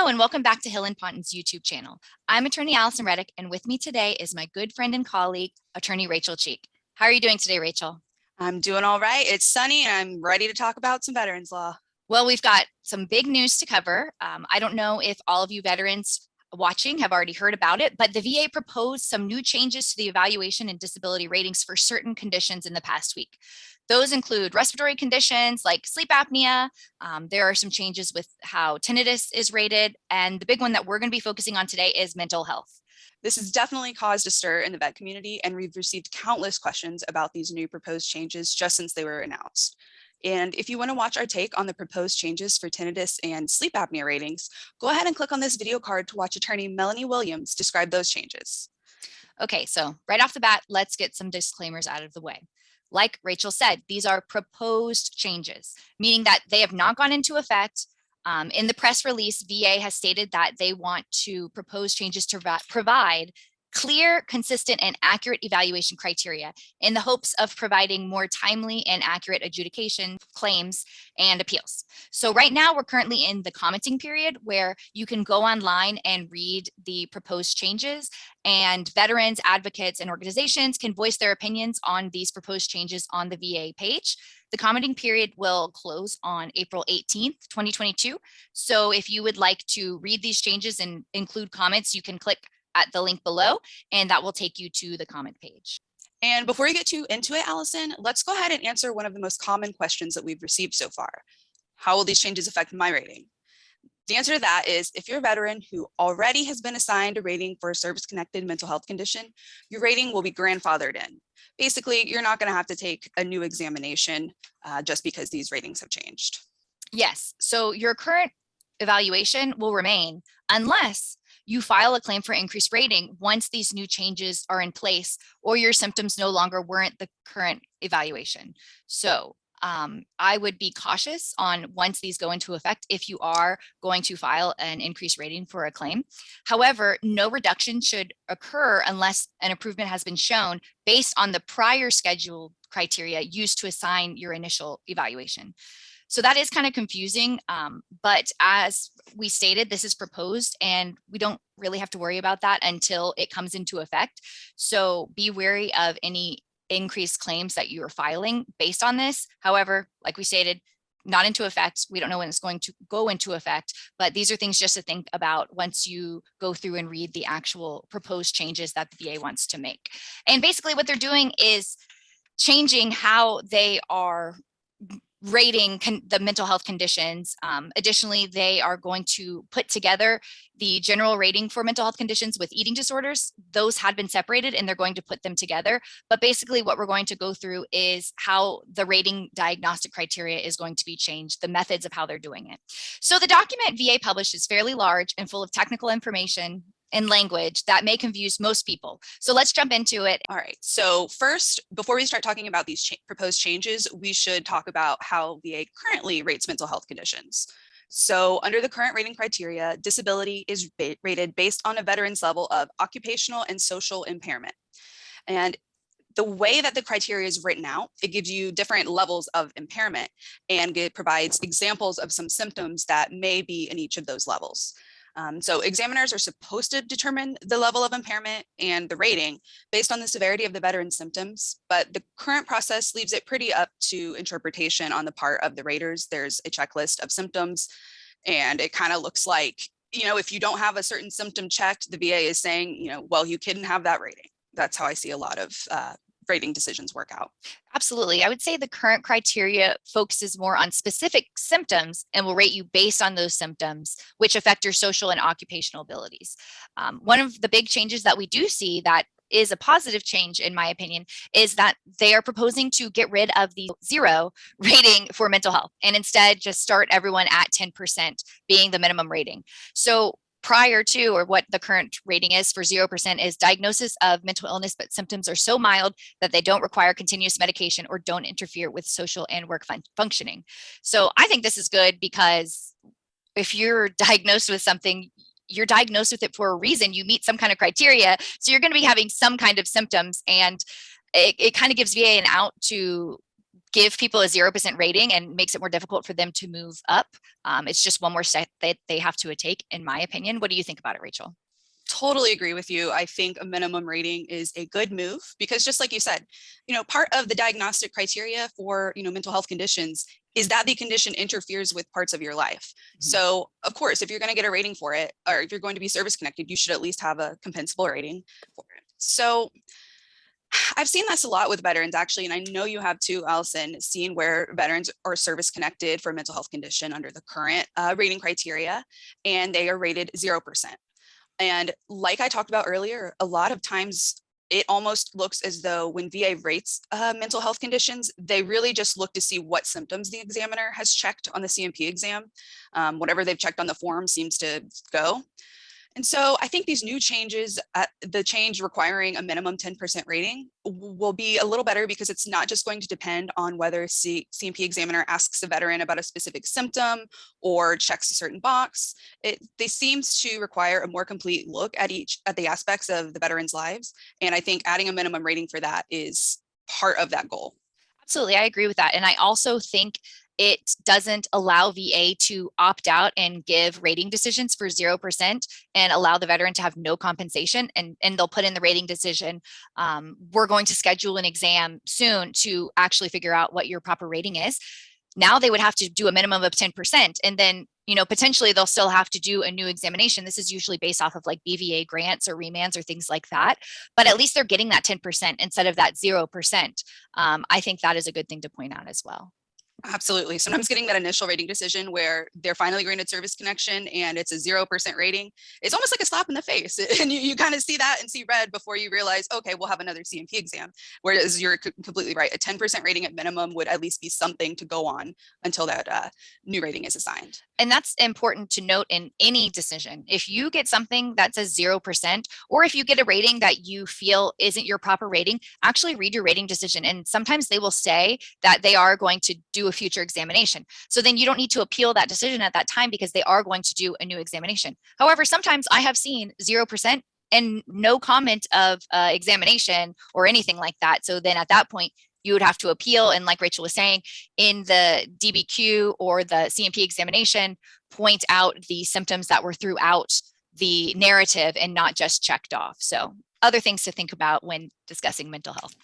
Hello and welcome back to Hill and Ponton's YouTube channel. I'm attorney Allison Reddick, and with me today is my good friend and colleague, attorney Rachel Cheek. How are you doing today, Rachel? I'm doing all right. It's sunny and I'm ready to talk about some veterans law. Well, we've got some big news to cover. I don't know if all of you veterans watching have already heard about it, but the VA proposed some new changes to the evaluation and disability ratings for certain conditions in the past week. Those include respiratory conditions like sleep apnea. There are some changes with how tinnitus is rated. And the big one that we're going to be focusing on today is mental health. This has definitely caused a stir in the vet community, and we've received countless questions about these new proposed changes just since they were announced. And if you want to watch our take on the proposed changes for tinnitus and sleep apnea ratings, go ahead and click on this video card to watch attorney Melanie Williams describe those changes. Okay, so right off the bat, let's get some disclaimers out of the way. Like Rachel said, these are proposed changes, meaning that they have not gone into effect. In the press release, VA has stated that they want to propose changes to provide clear, consistent, and accurate evaluation criteria in the hopes of providing more timely and accurate adjudication, claims, and appeals. So right now we're currently in the commenting period where you can go online and read the proposed changes, and veterans, advocates, and organizations can voice their opinions on these proposed changes on the VA page. The commenting period will close on April 18th, 2022. So if you would like to read these changes and include comments, you can click at the link below, and that will take you to the comment page. And before you get too into it, Allison, let's go ahead and answer one of the most common questions that we've received so far. How will these changes affect my rating? The answer to that is if you're a veteran who already has been assigned a rating for a service-connected mental health condition, your rating will be grandfathered in. Basically, you're not going to have to take a new examination just because these ratings have changed. Yes, so your current evaluation will remain unless you file a claim for increased rating once these new changes are in place or your symptoms no longer warrant the current evaluation. So I would be cautious on once these go into effect if you are going to file an increased rating for a claim. However, no reduction should occur unless an improvement has been shown based on the prior scheduled criteria used to assign your initial evaluation. So that is kind of confusing, but as we stated, this is proposed and we don't really have to worry about that until it comes into effect. So be wary of any increased claims that you are filing based on this. However, like we stated, not into effect. We don't know when it's going to go into effect, but these are things just to think about once you go through and read the actual proposed changes that the VA wants to make. And basically what they're doing is changing how they are rating the mental health conditions. Additionally, they are going to put together the general rating for mental health conditions with eating disorders. Those had been separated and they're going to put them together. But basically what we're going to go through is how the rating diagnostic criteria is going to be changed, the methods of how they're doing it. So the document VA published is fairly large and full of technical information and language that may confuse most people. So let's jump into it. All right. So first, before we start talking about these proposed changes, we should talk about how VA currently rates mental health conditions. So under the current rating criteria, disability is rated based on a veteran's level of occupational and social impairment. And the way that the criteria is written out, it gives you different levels of impairment, and it provides examples of some symptoms that may be in each of those levels. So examiners are supposed to determine the level of impairment and the rating based on the severity of the veteran's symptoms, but the current process leaves it pretty up to interpretation on the part of the raters. There's a checklist of symptoms, and it kind of looks like, if you don't have a certain symptom checked, the VA is saying, well, you couldn't have that rating. That's how I see a lot of rating decisions work out. Absolutely. I would say the current criteria focuses more on specific symptoms and will rate you based on those symptoms, which affect your social and occupational abilities. One of the big changes that we do see that is a positive change, in my opinion, is that they are proposing to get rid of the 0 rating for mental health and instead just start everyone at 10% being the minimum rating. So prior to, or what the current rating is for 0% is diagnosis of mental illness, but symptoms are so mild that they don't require continuous medication or don't interfere with social and work functioning. So I think this is good because if you're diagnosed with something, you're diagnosed with it for a reason. You meet some kind of criteria. So you're going to be having some kind of symptoms, and it kind of gives VA an out to give people a 0% rating and makes it more difficult for them to move up. It's just one more step that they have to take, in my opinion. What do you think about it, Rachel? Totally agree with you. I think a minimum rating is a good move because just like you said, part of the diagnostic criteria for, mental health conditions is that the condition interferes with parts of your life. So of course, if you're going to get a rating for it, or if you're going to be service connected, you should at least have a compensable rating for it. So I've seen this a lot with veterans actually, and I know you have too, Allison, seen where veterans are service connected for a mental health condition under the current rating criteria, and they are rated 0%. And like I talked about earlier, a lot of times it almost looks as though when VA rates mental health conditions, they really just look to see what symptoms the examiner has checked on the CMP exam. Whatever they've checked on the form seems to go. And so I think these new changes, the change requiring a minimum 10% rating will be a little better because it's not just going to depend on whether CMP examiner asks a veteran about a specific symptom or checks a certain box. They seems to require a more complete look at the aspects of the veteran's lives. And I think adding a minimum rating for that is part of that goal. Absolutely, I agree with that. And I also think it doesn't allow VA to opt out and give rating decisions for 0% and allow the veteran to have no compensation. And they'll put in the rating decision, we're going to schedule an exam soon to actually figure out what your proper rating is. Now they would have to do a minimum of 10%. And then, potentially they'll still have to do a new examination. This is usually based off of like BVA grants or remands or things like that. But at least they're getting that 10% instead of that 0%. I think that is a good thing to point out as well. Absolutely. Sometimes getting that initial rating decision where they're finally granted service connection and it's a 0% rating, it's almost like a slap in the face. And you kind of see that and see red before you realize, okay, we'll have another CMP exam. Whereas you're completely right. A 10% rating at minimum would at least be something to go on until that new rating is assigned. And that's important to note in any decision. If you get something that says 0%, or if you get a rating that you feel isn't your proper rating, actually read your rating decision. And sometimes they will say that they are going to do a future examination. So then you don't need to appeal that decision at that time because they are going to do a new examination. However, sometimes I have seen 0% and no comment of examination or anything like that. So then at that point, you would have to appeal. And like Rachel was saying, in the DBQ or the CMP examination, point out the symptoms that were throughout the narrative and not just checked off. So other things to think about when discussing mental health.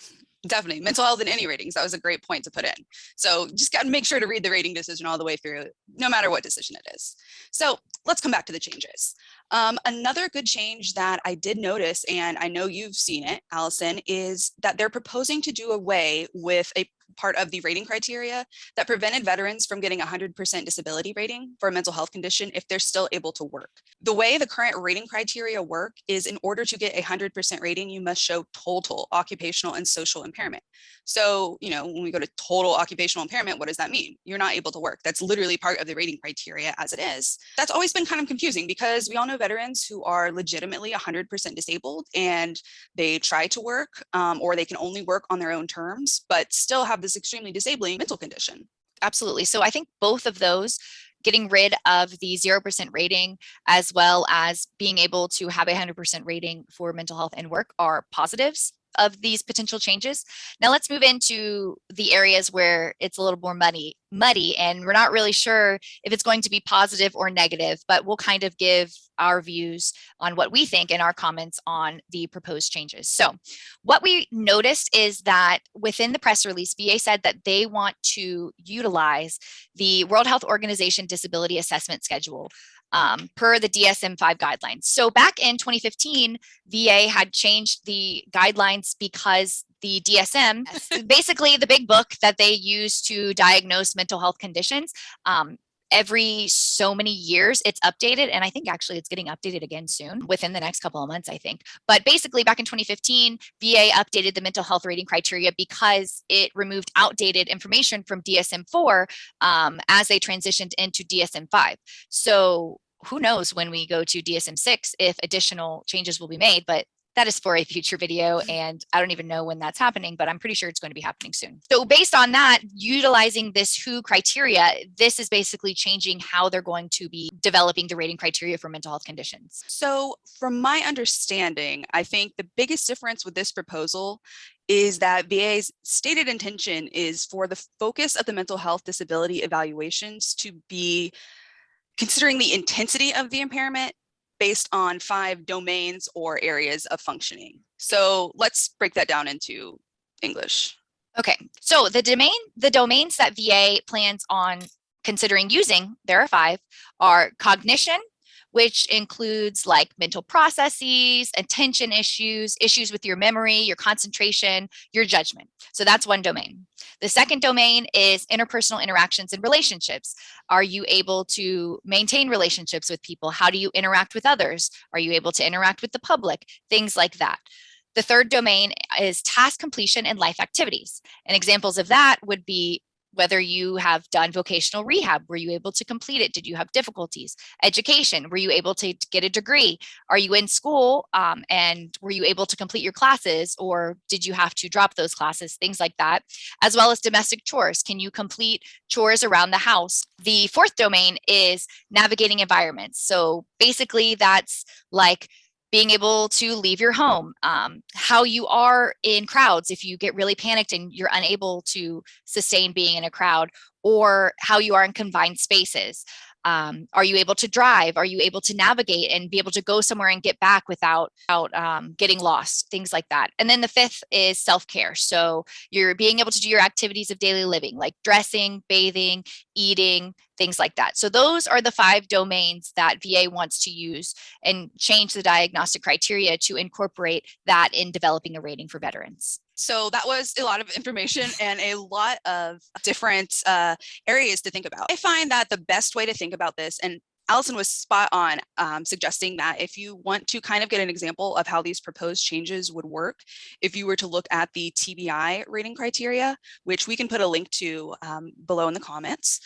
Definitely. Mental health in any ratings. That was a great point to put in. So just got to make sure to read the rating decision all the way through, no matter what decision it is. So let's come back to the changes. Another good change that I did notice, and I know you've seen it, Allison, is that they're proposing to do away with a part of the rating criteria that prevented veterans from getting 100% disability rating for a mental health condition if they're still able to work. The way the current rating criteria work is in order to get a 100% rating, you must show total occupational and social impairment. So, when we go to total occupational impairment, what does that mean? You're not able to work. That's literally part of the rating criteria as it is. That's always been kind of confusing because we all know veterans who are legitimately 100% disabled and they try to work or they can only work on their own terms, but still have this extremely disabling mental condition. Absolutely. So I think both of those, getting rid of the 0% rating, as well as being able to have a 100% rating for mental health and work, are positives of these potential changes. Now let's move into the areas where it's a little more muddy, and we're not really sure if it's going to be positive or negative, but we'll kind of give our views on what we think and our comments on the proposed changes. So what we noticed is that within the press release, VA said that they want to utilize the World Health Organization Disability Assessment Schedule per the DSM-5 guidelines. So back in 2015, VA had changed the guidelines because the DSM, basically the big book that they use to diagnose mental health conditions, every so many years it's updated. And I think actually it's getting updated again soon, within the next couple of months, I think. But basically back in 2015, VA updated the mental health rating criteria because it removed outdated information from DSM-4 as they transitioned into DSM-5. So who knows when we go to DSM-6 if additional changes will be made, but that is for a future video, and I don't even know when that's happening, but I'm pretty sure it's going to be happening soon. So based on that, utilizing this WHO criteria, this is basically changing how they're going to be developing the rating criteria for mental health conditions. So from my understanding, I think the biggest difference with this proposal is that VA's stated intention is for the focus of the mental health disability evaluations to be considering the intensity of the impairment based on 5 domains or areas of functioning. So let's break that down into English. Okay, so the domains that VA plans on considering using, there are 5, are cognition, which includes like mental processes, attention issues, issues with your memory, your concentration, your judgment. So that's one domain. The second domain is interpersonal interactions and relationships. Are you able to maintain relationships with people? How do you interact with others? Are you able to interact with the public? Things like that. The third domain is task completion and life activities. And examples of that would be whether you have done vocational rehab. Were you able to complete it? Did you have difficulties? Education, were you able to get a degree? Are you in school and were you able to complete your classes, or did you have to drop those classes? Things like that, as well as domestic chores. Can you complete chores around the house? The fourth domain is navigating environments. So basically that's like being able to leave your home, how you are in crowds if you get really panicked and you're unable to sustain being in a crowd, or how you are in confined spaces. Are you able to drive? Are you able to navigate and be able to go somewhere and get back without getting lost? Things like that. And then the fifth is self-care. So you're being able to do your activities of daily living, like dressing, bathing, eating, things like that. So those are the 5 domains that VA wants to use and change the diagnostic criteria to incorporate that in developing a rating for veterans. So that was a lot of information and a lot of different areas to think about. I find that the best way to think about this, and Allison was spot on suggesting that if you want to kind of get an example of how these proposed changes would work, if you were to look at the TBI rating criteria, which we can put a link to below in the comments.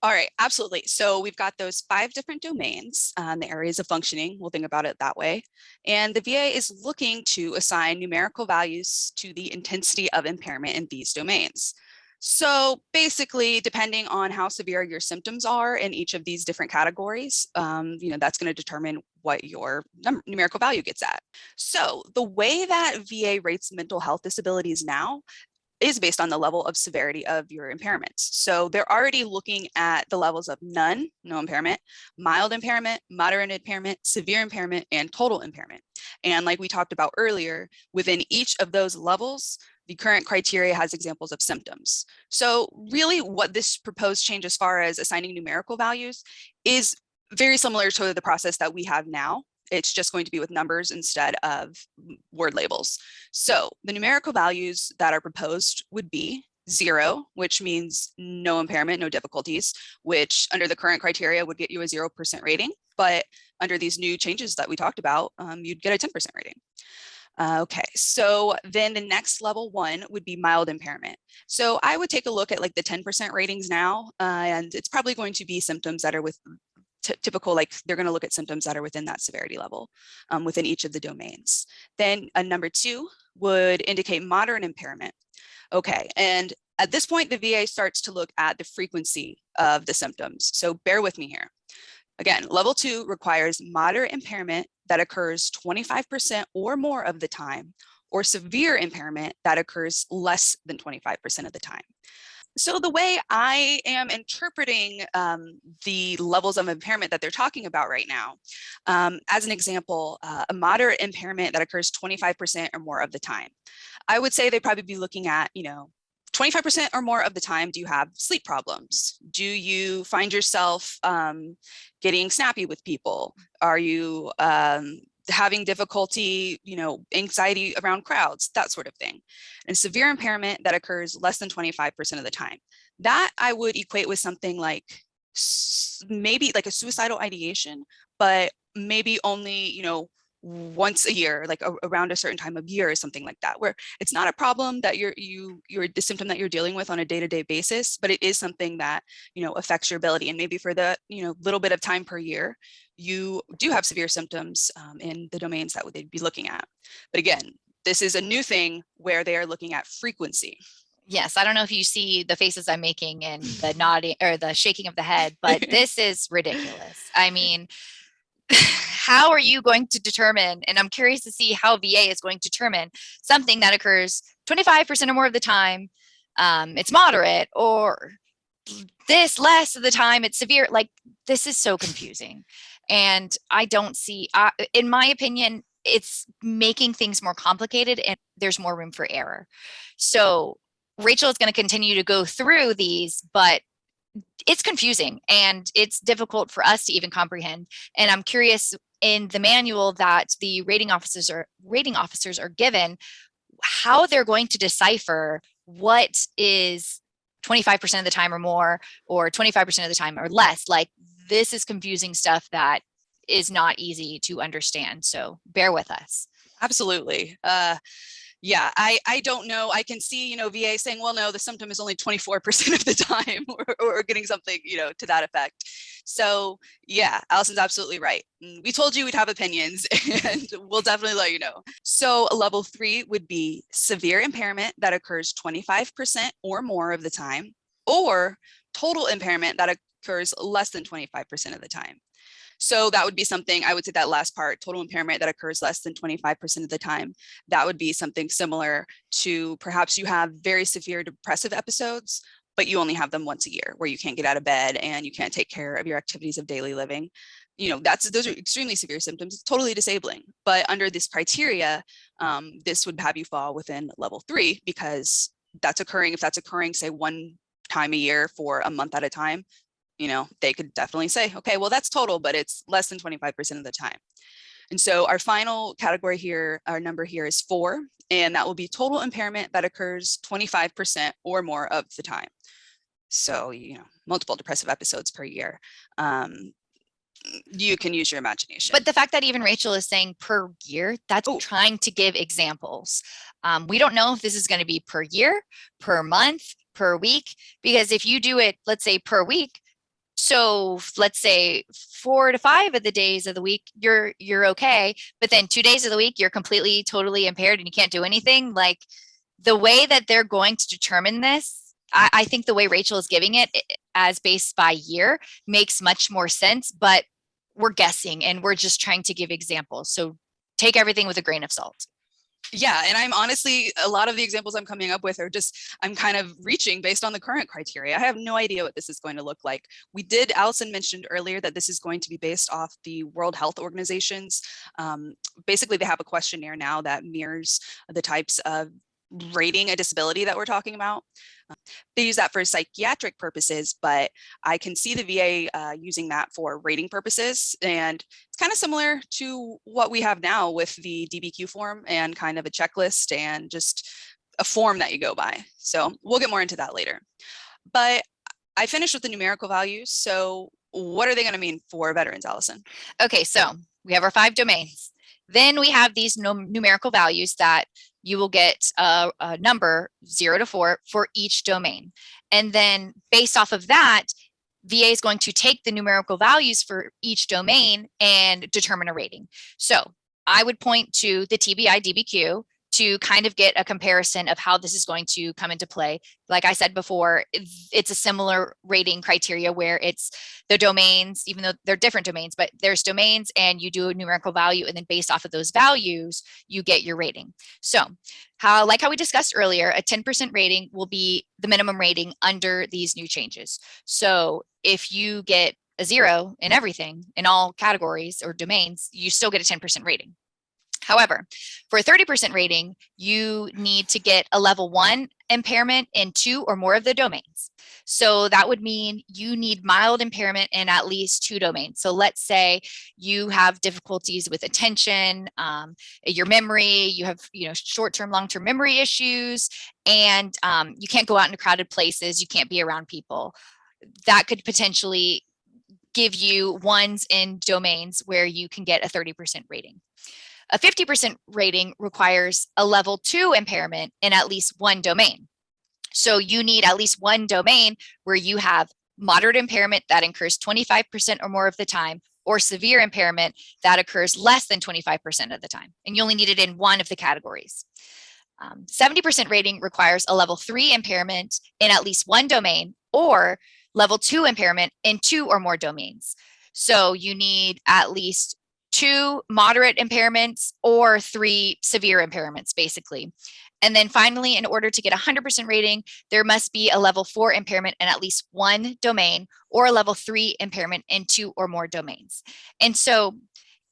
All right, absolutely. So we've got those 5 different domains, the areas of functioning, we'll think about it that way. And the VA is looking to assign numerical values to the intensity of impairment in these domains. So basically, depending on how severe your symptoms are in each of these different categories, that's going to determine what your numerical value gets at. So the way that VA rates mental health disabilities now is based on the level of severity of your impairments. So they're already looking at the levels of none, no impairment, mild impairment, moderate impairment, severe impairment, and total impairment. And like we talked about earlier, within each of those levels, the current criteria has examples of symptoms. So really what this proposed change as far as assigning numerical values is very similar to the process that we have now. It's just going to be with numbers instead of word labels. So the numerical values that are proposed would be 0, which means no impairment, no difficulties, which under the current criteria would get you a 0% rating. But under these new changes that we talked about, you'd get a 10% rating. Okay, so then the next level 1 would be mild impairment. So I would take a look at like the 10% ratings now, and it's probably going to be symptoms that are with typical, like they're going to look at symptoms that are within that severity level within each of the domains. Then number 2 would indicate moderate impairment. Okay, and at this point, the VA starts to look at the frequency of the symptoms. So bear with me here. Again, level 2 requires moderate impairment that occurs 25% or more of the time, or severe impairment that occurs less than 25% of the time. So the way I am interpreting the levels of impairment that they're talking about right now, as an example, a moderate impairment that occurs 25% or more of the time, I would say they'd probably be looking at, 25% or more of the time, do you have sleep problems? Do you find yourself getting snappy with people? Are you having difficulty, anxiety around crowds, that sort of thing. And severe impairment that occurs less than 25% of the time. That I would equate with something like maybe like a suicidal ideation, but maybe only, once a year, like around a certain time of year or something like that, where it's not a problem that you're the symptom that you're dealing with on a day-to-day basis, but it is something that, affects your ability. And maybe for the, little bit of time per year, you do have severe symptoms in the domains that they'd be looking at. But again, this is a new thing where they are looking at frequency. Yes, I don't know if you see the faces I'm making and the nodding or the shaking of the head, but this is ridiculous. I mean, how are you going to determine, and I'm curious to see how VA is going to determine something that occurs 25% or more of the time, it's moderate, or this less of the time it's severe. Like, this is so confusing. And I don't see, in my opinion, it's making things more complicated and there's more room for error. So Rachel is going to continue to go through these, but it's confusing and it's difficult for us to even comprehend. And I'm curious, in the manual that the rating officers are given, how they're going to decipher what is 25% of the time or more, or 25% of the time or less. Like, this is confusing stuff that is not easy to understand. So bear with us. Absolutely. Yeah, I don't know. I can see, VA saying, well, no, the symptom is only 24% of the time, or getting something, to that effect. So yeah, Allison's absolutely right. We told you we'd have opinions, and we'll definitely let you know. So a level 3 would be severe impairment that occurs 25% or more of the time, or total impairment that occurs less than 25% of the time. So that would be something, I would say that last part, total impairment that occurs less than 25% of the time, that would be something similar to perhaps you have very severe depressive episodes, but you only have them once a year, where you can't get out of bed and you can't take care of your activities of daily living. Those are extremely severe symptoms. It's totally disabling. But under this criteria, this would have you fall within level 3, because if that's occurring, say, one time a year for a month at a time, they could definitely say, okay, well, that's total, but it's less than 25% of the time. And so our final category here, our number here is 4, and that will be total impairment that occurs 25% or more of the time. So, multiple depressive episodes per year. You can use your imagination. But the fact that even Rachel is saying per year, that's trying to give examples. We don't know if this is going to be per year, per month, per week, because if you do it, let's say per week, so let's say 4 to 5 of the days of the week, you're okay. But then 2 days of the week, you're completely, totally impaired and you can't do anything. Like, the way that they're going to determine this, I think the way Rachel is giving it as based by year makes much more sense, but we're guessing and we're just trying to give examples. So take everything with a grain of salt. Yeah, and I'm honestly, a lot of the examples I'm coming up with are just, I'm kind of reaching based on the current criteria. I have no idea what this is going to look like. Allison mentioned earlier that this is going to be based off the World Health Organization's. Basically, they have a questionnaire now that mirrors the types of rating a disability that we're talking about. They use that for psychiatric purposes, but I can see the VA using that for rating purposes. And it's kind of similar to what we have now with the DBQ form, and kind of a checklist and just a form that you go by. So we'll get more into that later. But I finished with the numerical values. So what are they going to mean for veterans, Allison? Okay, so we have our 5 domains. Then we have these numerical values that you will get a number 0 to 4 for each domain. And then based off of that, VA is going to take the numerical values for each domain and determine a rating. So I would point to the TBI DBQ to kind of get a comparison of how this is going to come into play. Like I said before, it's a similar rating criteria where it's the domains, even though they're different domains, but there's domains and you do a numerical value, and then based off of those values, you get your rating. So how we discussed earlier, a 10% rating will be the minimum rating under these new changes. So if you get a 0 in everything, in all categories or domains, you still get a 10% rating. However, for a 30% rating, you need to get a level 1 impairment in 2 or more of the domains. So that would mean you need mild impairment in at least 2 domains. So let's say you have difficulties with attention, your memory, you have short-term, long-term memory issues, and you can't go out into crowded places, you can't be around people. That could potentially give you ones in domains where you can get a 30% rating. A 50% rating requires a level 2 impairment in at least 1 domain. So you need at least 1 domain where you have moderate impairment that occurs 25% or more of the time, or severe impairment that occurs less than 25% of the time. And you only need it in 1 of the categories. 70% rating requires a level 3 impairment in at least 1 domain, or level 2 impairment in 2 or more domains. So you need at least 2 moderate impairments or 3 severe impairments, basically. And then finally, in order to get a 100% rating, there must be a level 4 impairment in at least one domain or a level 3 impairment in 2 or more domains. And so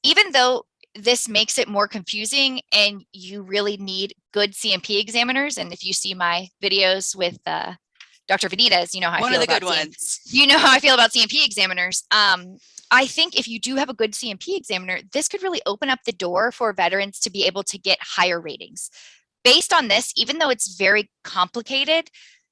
even though this makes it more confusing and you really need good CMP examiners, and if you see my videos with Dr. Vanitas, you know how One I of feel the about good ones. you know how I feel about CMP examiners. I think if you do have a good CMP examiner, this could really open up the door for veterans to be able to get higher ratings. Based on this, even though it's very complicated,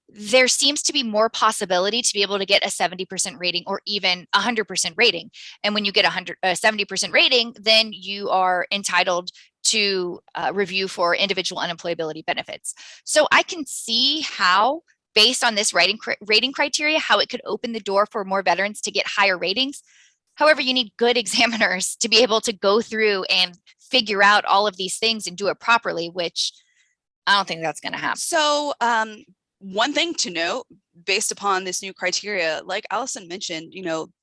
there seems to be more possibility to be able to get a 70% rating or even 100% rating. And when you get a 70% rating, then you are entitled to review for individual unemployability benefits. So I can see how, based on this rating criteria, how it could open the door for more veterans to get higher ratings. However, you need good examiners to be able to go through and figure out all of these things and do it properly, which I don't think that's going to happen. So one thing to note, based upon this new criteria, like Allison mentioned,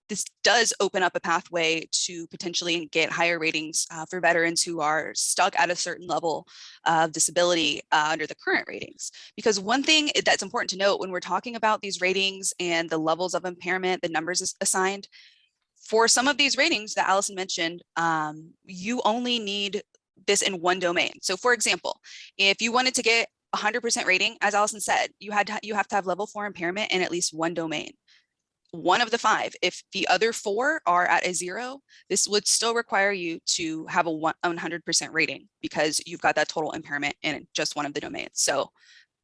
this does open up a pathway to potentially get higher ratings for veterans who are stuck at a certain level of disability under the current ratings. Because one thing that's important to note when we're talking about these ratings and the levels of impairment, the numbers assigned, for some of these ratings that Allison mentioned, you only need this in one domain. So for example, if you wanted to get 100% rating, as Allison said, you have to have level 4 impairment in at least one domain. One of the 5. If the other 4 are at a 0, this would still require you to have a 100% rating because you've got that total impairment in just one of the domains. So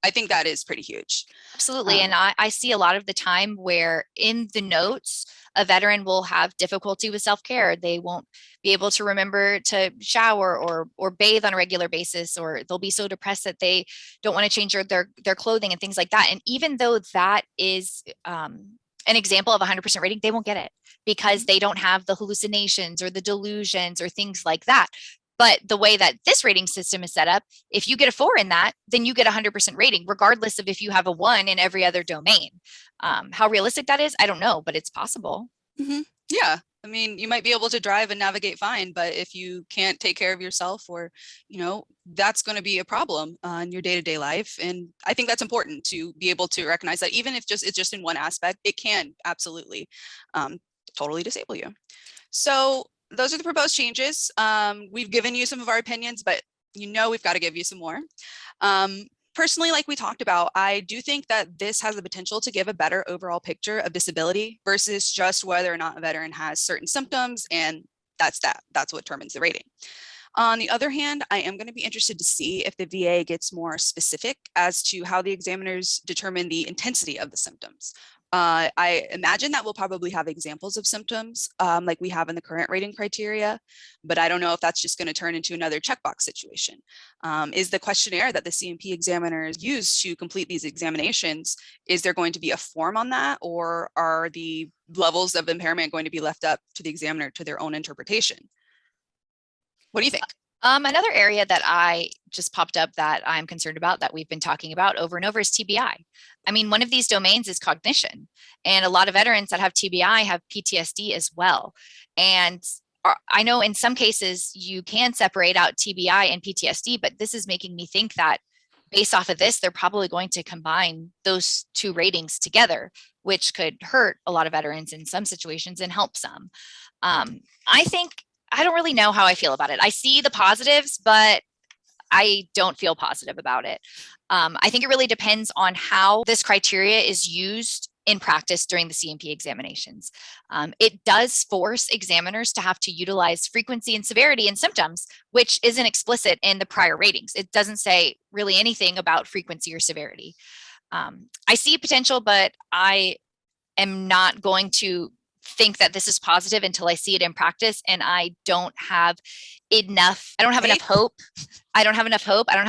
I think that is pretty huge. Absolutely. And I see a lot of the time where in the notes, a veteran will have difficulty with self-care. They won't be able to remember to shower or bathe on a regular basis, or they'll be so depressed that they don't want to change their clothing and things like that. And even though that is an example of 100% rating, they won't get it because they don't have the hallucinations or the delusions or things like that. But the way that this rating system is set up, if you get a 4 in that, then you get 100% rating, regardless of if you have a 1 in every other domain. How realistic that is, I don't know, but it's possible. Mm-hmm. Yeah. I mean, you might be able to drive and navigate fine, but if you can't take care of yourself or, that's going to be a problem in your day-to-day life. And I think that's important to be able to recognize that even if it's just in one aspect, it can absolutely totally disable you. So those are the proposed changes. We've given you some of our opinions, but we've got to give you some more. Personally, like we talked about, I do think that this has the potential to give a better overall picture of disability versus just whether or not a veteran has certain symptoms, and that's what determines the rating. On the other hand, I am going to be interested to see if the VA gets more specific as to how the examiners determine the intensity of the symptoms. I imagine that we'll probably have examples of symptoms like we have in the current rating criteria, but I don't know if that's just going to turn into another checkbox situation. Is the questionnaire that the CMP examiners use to complete these examinations, is there going to be a form on that, or are the levels of impairment going to be left up to the examiner to their own interpretation? What do you think? Another area that I just popped up that I'm concerned about that we've been talking about over and over is TBI. I mean, one of these domains is cognition, and a lot of veterans that have TBI have PTSD as well. And I know in some cases you can separate out TBI and PTSD, but this is making me think that based off of this, they're probably going to combine those 2 ratings together, which could hurt a lot of veterans in some situations and help some. I don't really know how I feel about it. I see the positives, but I don't feel positive about it. I think it really depends on how this criteria is used in practice during the CMP examinations. It does force examiners to have to utilize frequency and severity and symptoms, which isn't explicit in the prior ratings. It doesn't say really anything about frequency or severity. I see potential, but I am not going to think that this is positive until I see it in practice. And I don't have enough hope. I don't have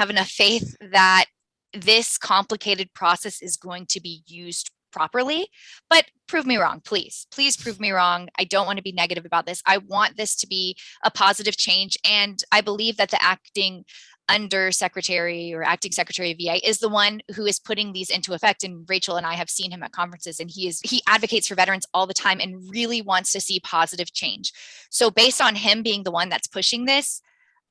enough faith that this complicated process is going to be used properly. But prove me wrong, please prove me wrong. I don't want to be negative about this. I want this to be a positive change. And I believe that the acting secretary of VA is the one who is putting these into effect. And Rachel and I have seen him at conferences, and he advocates for veterans all the time and really wants to see positive change. So based on him being the one that's pushing this,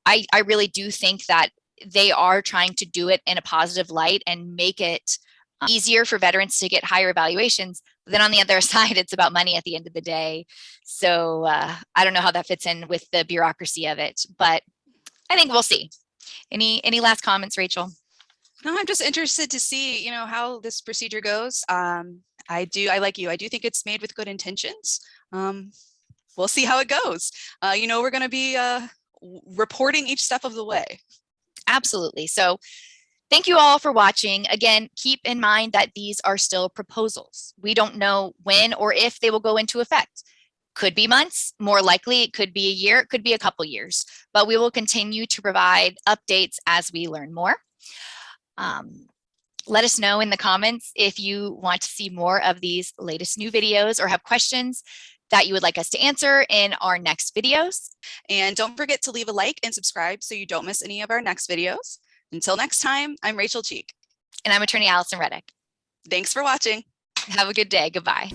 I really do think that they are trying to do it in a positive light and make it easier for veterans to get higher evaluations. But then on the other side, it's about money at the end of the day. So I don't know how that fits in with the bureaucracy of it, but I think we'll see. Any last comments, Rachel? No, I'm just interested to see, how this procedure goes. I like you. I do think it's made with good intentions. We'll see how it goes. We're going to be reporting each step of the way. Absolutely. So thank you all for watching. Again, keep in mind that these are still proposals. We don't know when or if they will go into effect. Could be months, more likely it could be a year, it could be a couple years, but we will continue to provide updates as we learn more. Let us know in the comments if you want to see more of these latest new videos or have questions that you would like us to answer in our next videos. And don't forget to leave a like and subscribe so you don't miss any of our next videos. Until next time, I'm Rachel Cheek. And I'm attorney Allison Reddick. Thanks for watching. Have a good day. Goodbye.